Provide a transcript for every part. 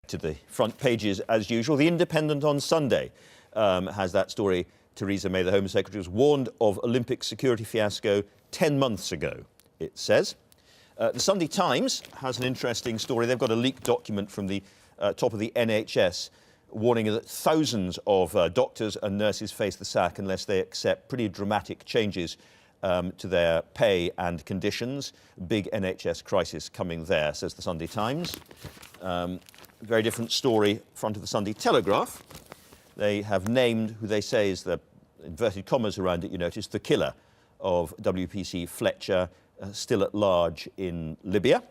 to the front pages as usual. The Independent on Sunday has that story. Theresa May, the Home Secretary, was warned of Olympic security fiasco 10 months ago, it says. The Sunday Times has an interesting story. They've got a leaked document from the top of the NHS warning that thousands of doctors and nurses face the sack unless they accept pretty dramatic changes to their pay and conditions. Big NHS crisis coming there, says the Sunday Times. Very different story, front of the Sunday Telegraph. They have named who they say is the, inverted commas around it, you notice, the killer of WPC Fletcher, still at large in Libya.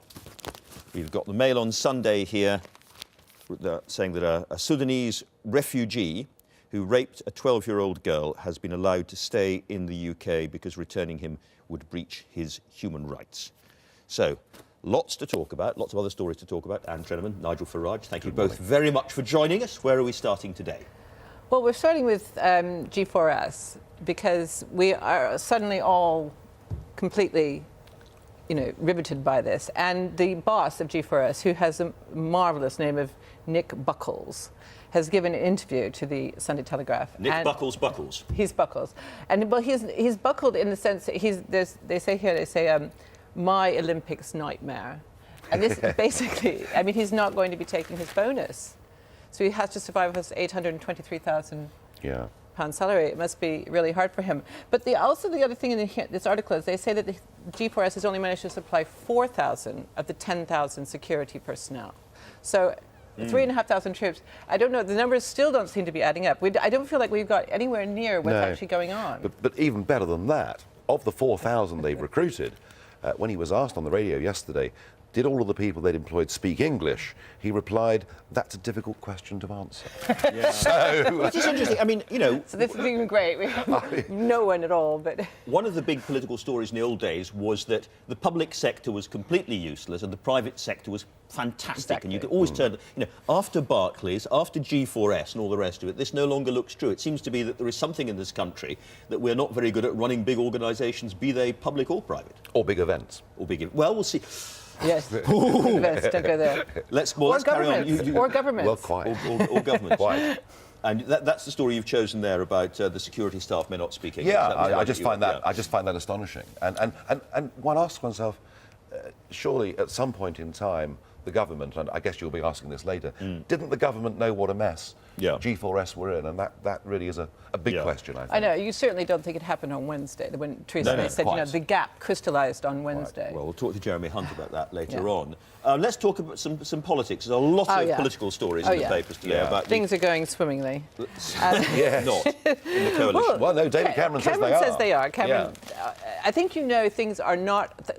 We've got the Mail on Sunday here saying that a Sudanese refugee who raped a 12-year-old girl has been allowed to stay in the UK because returning him would breach his human rights. So, lots to talk about, lots of other stories to talk about. Anne Treneman, Nigel Farage, thank you both very much for joining us. Where are we starting today? Well, we're starting with G4S because we are suddenly all completely, riveted by this. And the boss of G4S, who has a marvellous name of Nick Buckles, has given an interview to the Sunday Telegraph. Nick Buckles. He's Buckles. And well, he's buckled in the sense that they say my Olympics nightmare. And this basically, he's not going to be taking his bonus. So he has to survive with his £823,000 pound salary. It must be really hard for him. But the other thing in this article is they say that the G4S has only managed to supply 4,000 of the 10,000 security personnel. So 3,500 troops. I don't know, the numbers still don't seem to be adding up. I don't feel like we've got anywhere near what's actually going on. But even better than that, of the 4,000 they've recruited, when he was asked on the radio yesterday, did all of the people they'd employed speak English? He replied, that's a difficult question to answer. Which is interesting. So this is even great. We have no one at all, but... One of the big political stories in the old days was that the public sector was completely useless and the private sector was fantastic. Exactly. And you could always turn... after Barclays, after G4S and all the rest of it, this no longer looks true. It seems to be that there is something in this country that we're not very good at running big organisations, be they public or private. Or big events. Well, we'll see. Yes. Don't go there. Let's carry on. Or governments. Well, quite. Or governments. Quite. And that's the story you've chosen there about the security staff may not speak English. Yeah, I just find that astonishing. And one asks oneself, surely at some point in time, the government, and I guess you'll be asking this later, didn't the government know what a mess G4S were in? And that really is a big question, I think. I know, you certainly don't think it happened on Wednesday, when Theresa May said, the gap crystallised on Wednesday. Right. Well, we'll talk to Jeremy Hunt about that later on. Let's talk about some politics. There's a lot of political stories in the papers today about... Things are going swimmingly. Not in the coalition. Well, no, David Cameron says they are. Cameron says they are. Cameron, I think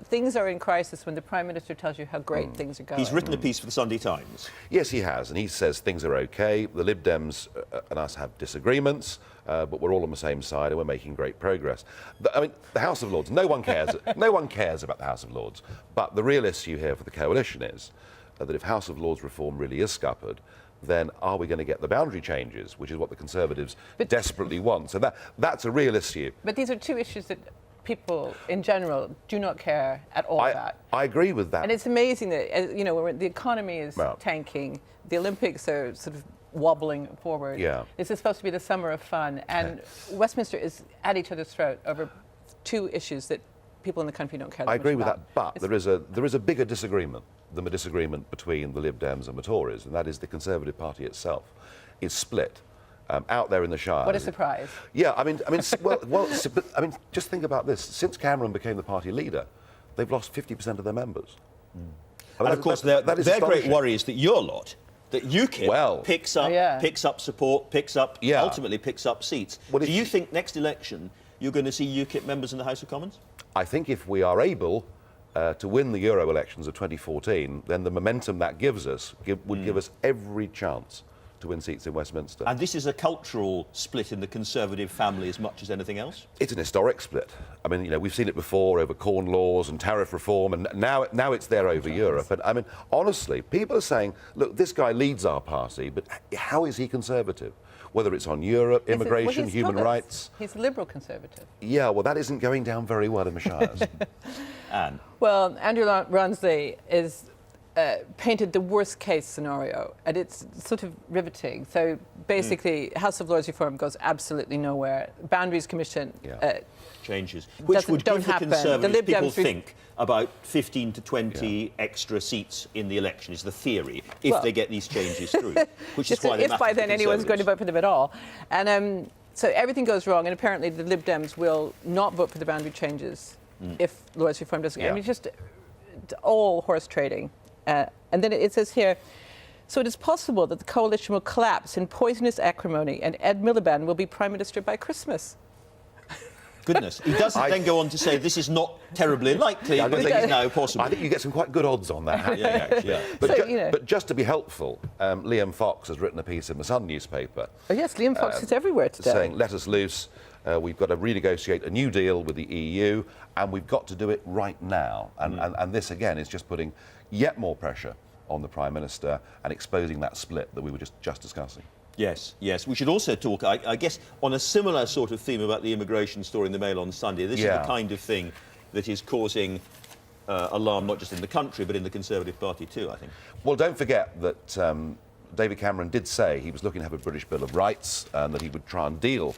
things are in crisis when the Prime Minister tells you how great things are going. He's written a piece for the Sunday Times. Yes, he has, and he says things are OK. The Lib Dems and us have disagreements, but we're all on the same side and we're making great progress. The House of Lords, no one cares. No one cares about the House of Lords. But the real issue here for the coalition is that if House of Lords reform really is scuppered, then are we going to get the boundary changes, which is what the Conservatives desperately want? So that's a real issue. But these are two issues that people in general do not care at all about. I agree with that. And it's amazing that, the economy is tanking, the Olympics are sort of wobbling forward. Yeah. This is supposed to be the summer of fun, and Westminster is at each other's throat over two issues that people in the country don't care that much about. I agree with that, but there is a bigger disagreement than the disagreement between the Lib Dems and the Tories, and that is the Conservative Party itself is split. Out there in the Shire. What a surprise. Yeah, just think about this. Since Cameron became the party leader, they've lost 50% of their members. And of course, their great worry is that your lot, that UKIP picks up support, ultimately picks up seats. Do you think next election you're going to see UKIP members in the House of Commons? I think if we are able to win the Euro elections of 2014, then the momentum that gives us would give us every chance to win seats in Westminster. And this is a cultural split in the Conservative family as much as anything else? It's an historic split. We've seen it before over corn laws and tariff reform, and now it's there over Europe. And honestly, people are saying, look, this guy leads our party, but how is he Conservative? Whether it's on Europe, immigration, human rights. He's Liberal Conservative. Yeah, well, that isn't going down very well in the Shires. Anne? Well, Andrew Marr is painted the worst case scenario, and it's sort of riveting. So basically, House of Lords reform goes absolutely nowhere. Boundaries Commission changes, which would give the Conservative people think about 15 to 20 extra seats in the election, is the theory, if they get these changes through, which is why they matter. If by then anyone's going to vote for them at all. And so everything goes wrong, and apparently the Lib Dems will not vote for the boundary changes if Lords reform doesn't. I mean, just all horse trading. And then it says here, so it is possible that the coalition will collapse in poisonous acrimony and Ed Miliband will be Prime Minister by Christmas. Goodness. He doesn't then go on to say this is not terribly likely, but it is now possible. I think you get some quite good odds on that. Yeah. But just to be helpful, Liam Fox has written a piece in the Sun newspaper. Oh yes, Liam Fox is everywhere today. Saying, let us loose. We've got to renegotiate a new deal with the EU, and we've got to do it right now. And this, again, is just putting yet more pressure on the Prime Minister and exposing that split that we were just discussing. Yes. We should also talk, I guess, on a similar sort of theme about the immigration story in the Mail on Sunday. This is the kind of thing that is causing alarm not just in the country, but in the Conservative Party too, I think. Well, don't forget that David Cameron did say he was looking to have a British Bill of Rights and that he would try and deal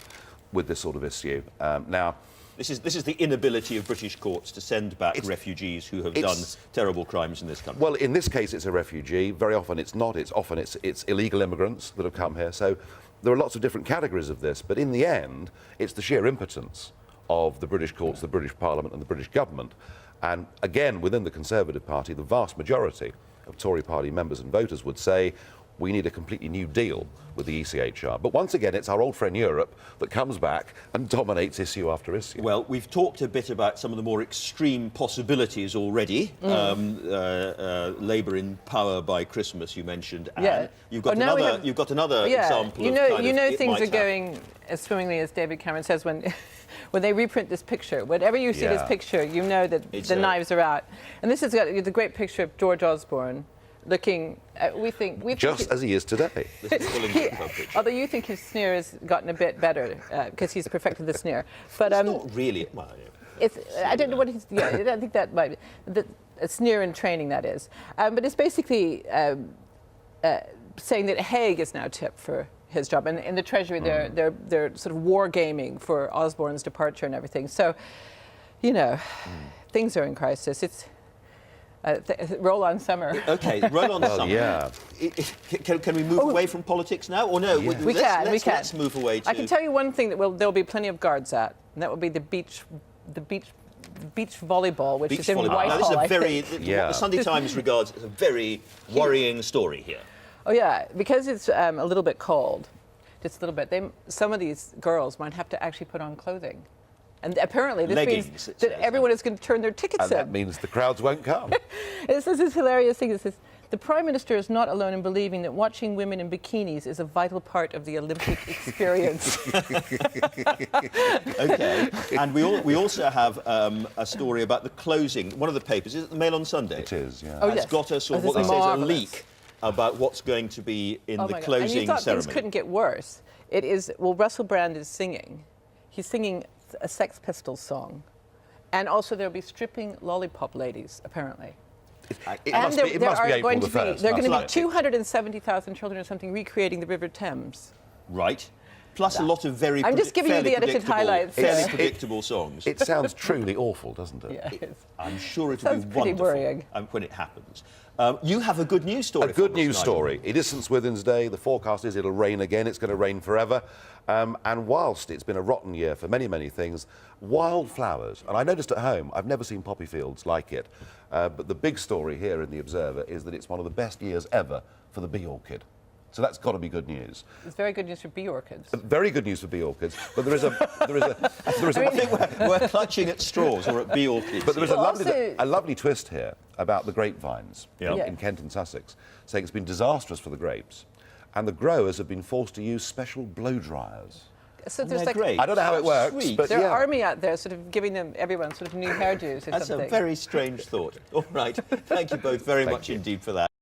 with this sort of issue. Now, this is the inability of British courts to send back refugees who have done terrible crimes in this country. Well, in this case, it's a refugee. Very often, it's not. It's often it's illegal immigrants that have come here. So there are lots of different categories of this. But in the end, it's the sheer impotence of the British courts, the British Parliament, and the British government. And again, within the Conservative Party, the vast majority of Tory Party members and voters would say, we need a completely new deal with the ECHR. But once again, it's our old friend Europe that comes back and dominates issue after issue. Well, we've talked a bit about some of the more extreme possibilities already. Labour in power by Christmas, you mentioned. And you've got another example. You know things are going as swimmingly as David Cameron says when they reprint this picture. Whenever you see this picture, you know that the knives are out. And this has got the great picture of George Osborne. Looking, we think just as he is today. Although you think his sneer has gotten a bit better because he's perfected the sneer, but it's not really. Well, it's I don't know what he's. Yeah, I don't think that might be a sneer in training. That is, but it's basically saying that Haig is now tipped for his job, and in the Treasury they're sort of wargaming for Osborne's departure and everything. So, things are in crisis. It's. Roll on summer. OK, roll on summer. Yeah. Can we move away from politics now? Or no? Yeah. We can. Let's move away to... I can tell you one thing that there'll be plenty of guards at, and that will be the beach volleyball, which is in Whitehall. Now, this is a very... What the Sunday Times regards as a very worrying story here. Oh, yeah, because it's a little bit cold, just a little bit, some of these girls might have to actually put on clothing. And apparently this means that everyone is going to turn their tickets in. And that means the crowds won't come. This is this hilarious thing. It says, the Prime Minister is not alone in believing that watching women in bikinis is a vital part of the Olympic experience. OK. And we also have a story about the closing. One of the papers, is it the Mail on Sunday? It is, yeah. Has got a sort of what they say is a leak about what's going to be in the closing and you thought ceremony. Things couldn't get worse. It is, Russell Brand is singing. He's singing a Sex Pistols song. And also there'll be stripping lollipop ladies, apparently. It must be April the 1st. There are going to be 270,000 children or something recreating the River Thames. Right. Plus a lot of very I'm just giving you the edited highlights. Fairly predictable songs. It sounds truly awful, doesn't it? Yeah, I'm sure it will be wonderful pretty worrying. When it happens. You have a good news story. A good news story. It is St Swithin's Day. The forecast is it'll rain again. It's going to rain forever. And whilst it's been a rotten year for many, many things, wildflowers, and I noticed at home, I've never seen poppy fields like it, but the big story here in The Observer is that it's one of the best years ever for the bee orchid. So that's got to be good news. It's very good news for bee orchids. Very good news for bee orchids, but there is a. I think we're clutching at straws or at bee orchids. But there is a lovely twist here about the grapevines in Kent and Sussex, saying it's been disastrous for the grapes, and the growers have been forced to use special blow dryers. So there's I don't know how it works, but there are army out there sort of giving everyone sort of new hairdos or That's something. That's a very strange thought. All right. Thank you both very much indeed for that.